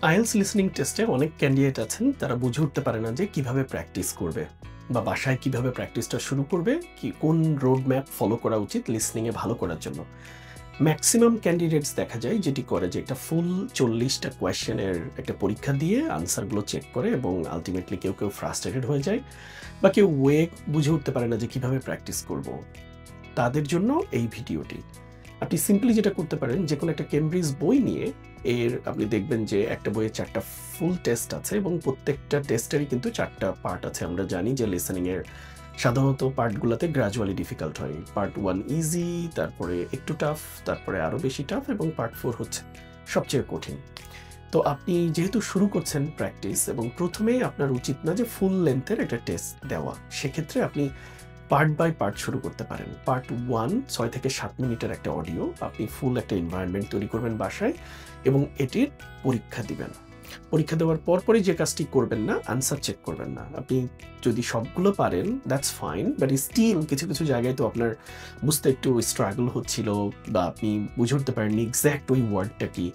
IELTS listening টেস্টে অনেক candidate আছেন তারা বুঝে উঠতে পারে না যে কিভাবে প্র্যাকটিস করবে বা বাসায় কিভাবে প্র্যাকটিসটা শুরু করবে, কোন রোড ম্যাপ ফলো করা উচিত লিসনিংয়ে ভালো করার জন্য। ম্যাক্সিমাম ক্যান্ডিডেটস দেখা যায় যেটি করে যে একটা ফুল 40টা কোয়েশ্চেনের একটা পরীক্ষা দিয়ে আনসারগুলো চেক করে এবং আলটিমেটলি কেউ ফ্রাস্ট্রেটেড হয়ে যায় বা কেউ বুঝে উঠতে পারে না যে কিভাবে প্র্যাকটিস করব। তাদের জন্য এই ভিডিওটি। আপনি সিম্পলি যেটা করতে পারেন, যেকোনো একটা কেমব্রিজ বই নিয়ে আপনি দেখবেন যে একটা বইয়ে 4টা ফুল টেস্ট আছে এবং প্রত্যেকটা টেস্টেরই কিন্তু 4টা পার্ট আছে। আমরা জানি যে লিসেনিংয়ের সাধারণত পার্টগুলোতে গ্র্যাজুয়ালি ডিফিকাল্ট হয়। পার্ট 1 ইজি, তারপরে একটু টাফ, তারপরে আরও বেশি টাফ এবং পার্ট 4 হচ্ছে সবচেয়ে কঠিন। তো আপনি যেহেতু শুরু করছেন প্র্যাকটিস এবং প্রথমেই আপনার উচিত না যে ফুল লেন্থের একটা টেস্ট দেওয়া। সেক্ষেত্রে আপনি পার্ট বাই পার্ট শুরু করতে পারেন। পার্ট 1 6 থেকে 7 মিনিটের একটা অডিও, আপনি ফুল একটা এনভায়রনমেন্ট তৈরি করবেন বাসায় এবং এটির পরীক্ষা দিবেন। পরীক্ষা দেওয়ার পরপরই যে কাজটি করবেন না, আনসার চেক করবেন না। আপনি যদি সবগুলো পারেন দ্যাটস ফাইন, বাট স্টিল কিছু জায়গায় তো আপনার বুঝতে একটু স্ট্রাগল হচ্ছিল বা আপনি বুঝে উঠতে পারেননি এক্স্যাক্ট ওই ওয়ার্ডটা কি।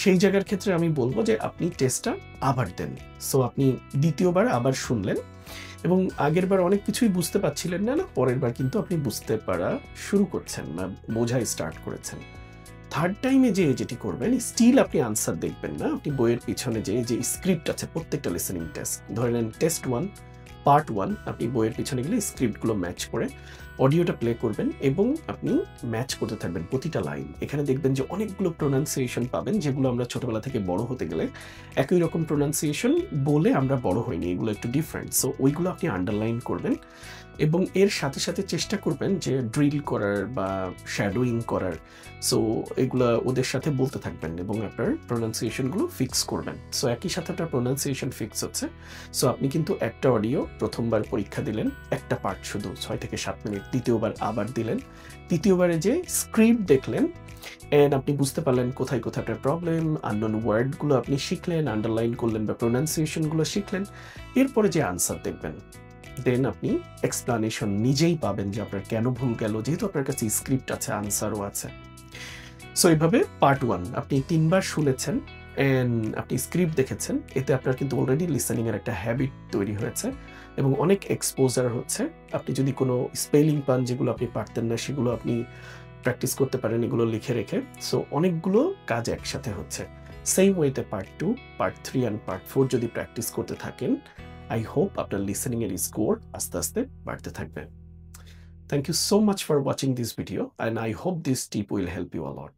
সেই জায়গার ক্ষেত্রে আমি বলবো যে আপনি টেস্টটা আবার দেন। সো আপনি দ্বিতীয়বার আবার শুনলেন এবং আগেরবার অনেক কিছুই বুঝতে পারছিলেন না, পরের বার কিন্তু আপনি বুঝতে পারা শুরু করছেন বা বোঝা স্টার্ট করেছেন। থার্ড টাইমে যেটি করবেন, স্টিল আপনি আনসার দেখবেন না, আপনি বইয়ের পিছনে যে স্ক্রিপ্ট আছে প্রত্যেকটা লিসেনিং টেস্ট, ধরে নেন টেস্ট 1 পার্ট 1, আপনি বইয়ের পিছনে গেলে স্ক্রিপ্টগুলো ম্যাচ করে অডিওটা প্লে করবেন এবং আপনি ম্যাচ করতে থাকবেন প্রতিটা লাইন। এখানে দেখবেন যে অনেকগুলো প্রোনাউন্সিয়েশন পাবেন যেগুলো আমরা ছোটবেলা থেকে বড় হতে গেলে একই রকম প্রোনাউন্সিয়েশন বলে আমরা বড় হইনি, এগুলো একটু ডিফারেন্ট। সো ওইগুলো আপনি আন্ডারলাইন করবেন এবং এর সাথে চেষ্টা করবেন যে ড্রিল করার বা শ্যাডোয়িং করার। সো এগুলা ওদের সাথে বলতে থাকবেন এবং আপনার প্রোনাউন্সিয়েশনগুলো ফিক্স করবেন। সো একই সাথে আপনার প্রোনাউন্সিয়েশন ফিক্স হচ্ছে। সো আপনি কিন্তু একটা অডিও প্রথমবার পরীক্ষা দিলেন, একটা পার্ট শুধু 6 থেকে 7 মিনিট, দ্বিতীয়বার আবার দিলেন। তৃতীয়বারে যে স্ক্রিপ্ট দেখলেন অ্যান্ড আপনি বুঝতে পারলেন কোথায় আপনার প্রবলেম, আননোন ওয়ার্ডগুলো আপনি শিখলেন, আন্ডারলাইন করলেন বা প্রোনাউন্সিয়েশনগুলো শিখলেন। এরপরে যে আনসার দেখবেন, দেন আপনি এক্সপ্লানেশন নিজেই পাবেন যে আপনার কেন ভুল গেল, যেহেতু আপনার কাছে স্ক্রিপ্ট আছে, আনসারও আছে। সো এইভাবে পার্ট 1 আপনি 3 বার শুনেছেন অ্যান্ড আপনি স্ক্রিপ্ট দেখেছেন, এতে আপনার কিন্তু অলরেডি লিসেনিংয়ের একটা হ্যাবিট তৈরি হয়েছে এবং অনেক এক্সপোজার হচ্ছে। আপনি যদি কোনো স্পেলিং পান যেগুলো আপনি পারতেন না, সেগুলো আপনি প্র্যাকটিস করতে পারেন এগুলো লিখে রেখে। সো অনেকগুলো কাজ একসাথে হচ্ছে। সেম ওয়েতে পার্ট 2, পার্ট 3 অ্যান্ড পার্ট 4 যদি প্র্যাকটিস করতে থাকেন, I hope আপনার লিসেনিংয়ের স্কোর আস্তে আস্তে বাড়তে থাকবে। Thank you so much for watching this video and I hope this tip will help you a lot.